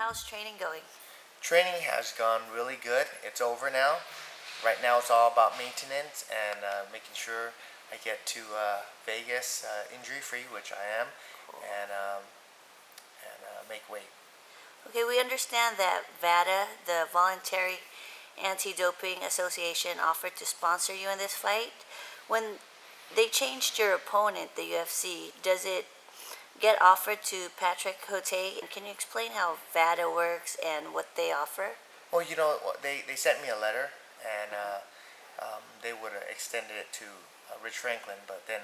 How's training going? Training has gone really good. It's over now. Right now it's all about maintenance and making sure I get to Vegas injury free, which I am, Cool. and make weight. Okay, we understand that VADA, the Voluntary Anti-Doping Association, offered to sponsor you in this fight. When they changed your opponent, the UFC, does it get offered to Patrick Cote? Can you explain how VADA works and what they offer? Well, they sent me a letter and they would have extended it to Rich Franklin, but then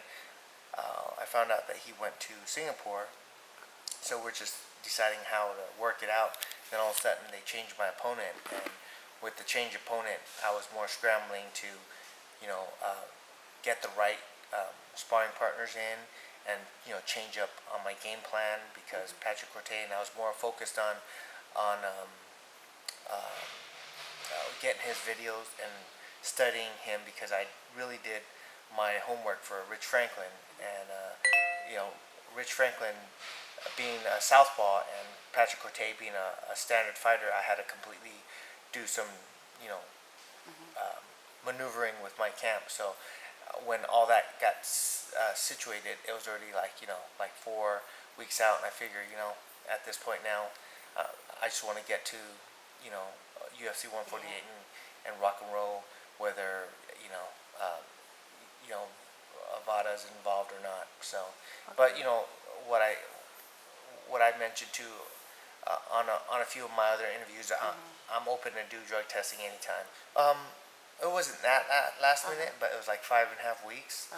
I found out that he went to Singapore, so we're just deciding how to work it out. Then all of a sudden they changed my opponent, and with the change opponent, I was more scrambling to, get the right sparring partners in, and change up on my game plan because Patrick Corte, and I was more focused on getting his videos and studying him because I really did my homework for Rich Franklin, and Rich Franklin being a southpaw and Patrick Corte being a standard fighter, I had to completely do some maneuvering with my camp. So when all that got situated, it was already like 4 weeks out, and I figured at this point now, I just want to get to UFC 148 and rock and roll, whether Avada's involved or not. So, but what I mentioned too on a few of my other interviews, I'm open to do drug testing anytime. It wasn't that last minute, but it was like 5.5 weeks,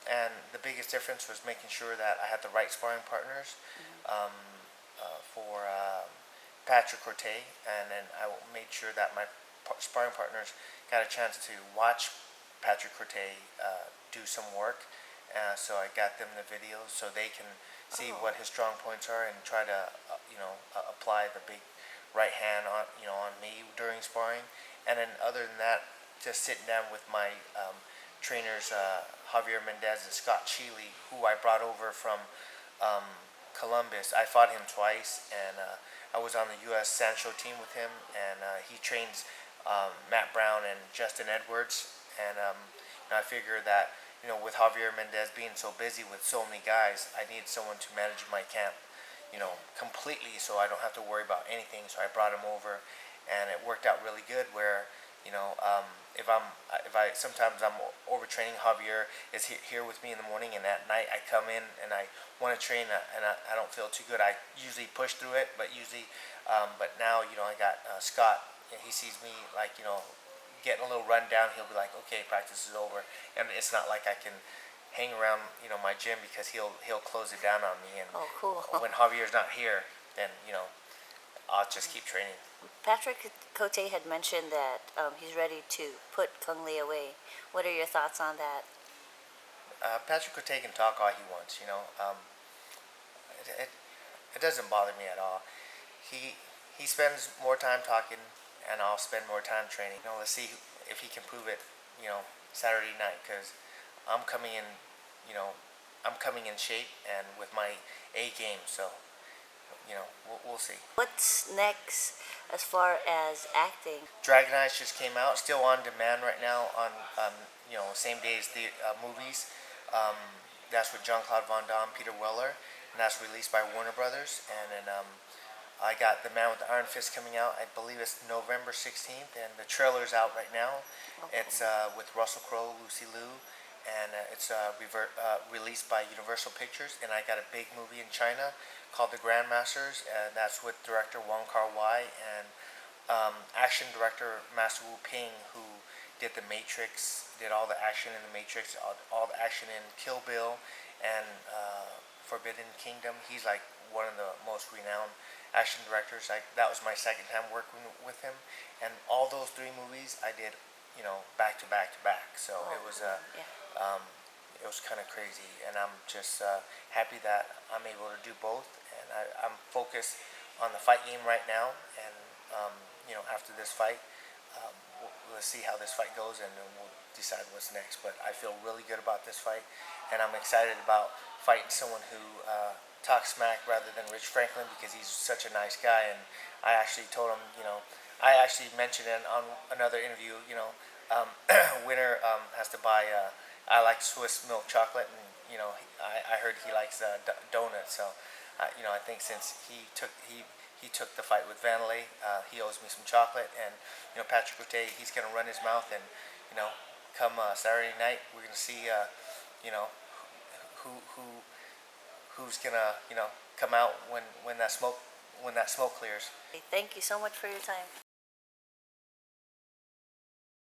and the biggest difference was making sure that I had the right sparring partners for Patrick Corte, and then I made sure that my sparring partners got a chance to watch Patrick Corte do some work. So I got them the videos so they can see what his strong points are and try to apply the big right hand on me during sparring. And then other than that, just sitting down with my trainers, Javier Mendez and Scott Sheely, who I brought over from Columbus. I fought him twice, and I was on the U.S. Sancho team with him, and he trains Matt Brown and Justin Edwards. And I figured that with Javier Mendez being so busy with so many guys, I needed someone to manage my camp, completely, so I don't have to worry about anything. So I brought him over, and it worked out really good. Where if I sometimes I'm overtraining. Javier is here with me in the morning, and at night I come in and I want to train, and I don't feel too good. I usually push through it, but but now I got Scott, and he sees me getting a little run down. He'll be like, okay, practice is over, and it's not like I can hang around my gym because he'll close it down on me. And Oh, cool. when Javier's not here, then I'll just keep training. Patrick Cote had mentioned that he's ready to put Kung Lee away. What are your thoughts on that? Patrick Corte can talk all he wants. It doesn't bother me at all. He spends more time talking, and I'll spend more time training. Let's see if he can prove it. Saturday night, because I'm coming in. I'm coming in shape and with my A game. So we'll see. What's next as far as acting? Dragon Eyes just came out, still on demand right now on same day as the movies. That's with Jean-Claude Van Damme, Peter Weller, and that's released by Warner Brothers. And then I got The Man with the Iron Fist coming out. I believe it's November 16th, and the trailer's out right now. Okay. It's with Russell Crowe, Lucy Liu, and it's released by Universal Pictures. And I got a big movie in China called The Grandmasters, and that's with director Wong Kar-wai and action director Master Wu Ping, who did The Matrix, did all the action in The Matrix, all the action in Kill Bill, and Forbidden Kingdom. He's like one of the most renowned action directors. That was my second time working with him, and all those 3 movies I did, back to back to back. So it was it was kind of crazy, and I'm just happy that I'm able to do both. And I'm focused on the fight game right now, and after this fight, let's see how this fight goes, and then we'll decide what's next. But I feel really good about this fight, and I'm excited about fighting someone who talk smack rather than Rich Franklin because he's such a nice guy. And I actually told him, I actually mentioned it on another interview, winner has to buy. I like Swiss milk chocolate, and I heard he likes donuts. So, I think since he took the fight with Vanderlei, he owes me some chocolate. And Patrick Cote, he's gonna run his mouth, and come Saturday night, we're gonna see, you know, who who's gonna come out when that smoke clears. Thank you so much for your time.